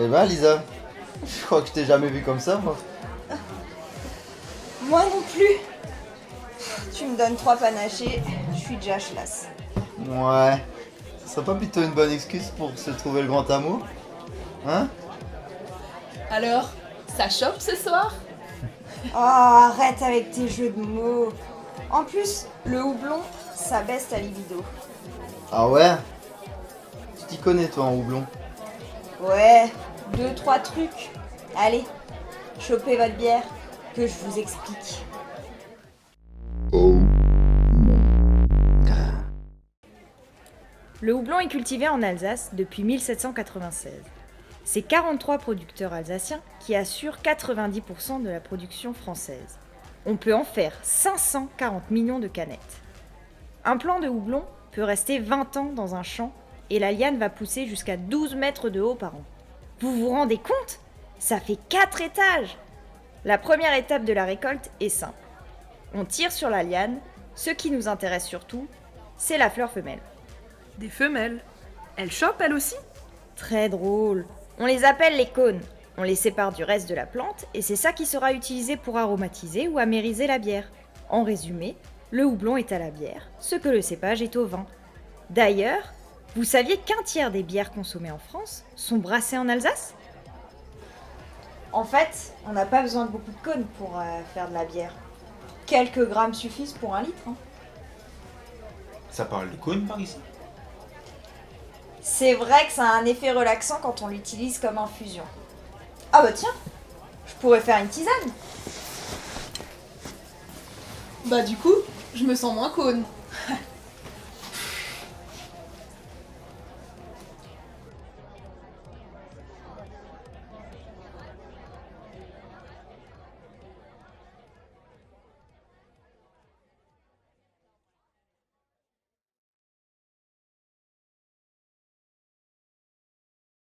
Eh ben Lisa, je crois que je t'ai jamais vu comme ça, moi. Moi non plus. Tu me donnes 3 panachés, je suis déjà chlasse. Ouais. Ce serait pas plutôt une bonne excuse pour se trouver le grand amour? Hein? Alors, ça chope ce soir? Oh, arrête avec tes jeux de mots. En plus, le houblon, ça baisse ta libido. Ah ouais? Tu t'y connais toi en houblon? Ouais, 2-3 trucs. Allez, chopez votre bière, que je vous explique. Le houblon est cultivé en Alsace depuis 1796. C'est 43 producteurs alsaciens qui assurent 90% de la production française. On peut en faire 540 millions de canettes. Un plant de houblon peut rester 20 ans dans un champ et la liane va pousser jusqu'à 12 mètres de haut par an. Vous vous rendez compte? Ça fait 4 étages! La première étape de la récolte est simple. On tire sur la liane. Ce qui nous intéresse surtout, c'est la fleur femelle. Des femelles. Elles chopent elles aussi? Très drôle. On les appelle les cônes. On les sépare du reste de la plante et c'est ça qui sera utilisé pour aromatiser ou amériser la bière. En résumé, le houblon est à la bière, ce que le cépage est au vin. D'ailleurs, vous saviez qu'un tiers des bières consommées en France sont brassées en Alsace? En fait, on n'a pas besoin de beaucoup de cônes pour faire de la bière. Quelques grammes suffisent pour 1 litre. Hein. Ça parle de cône par ici? C'est vrai que ça a un effet relaxant quand on l'utilise comme infusion. Ah bah tiens, je pourrais faire une tisane. Bah du coup, je me sens moins cône.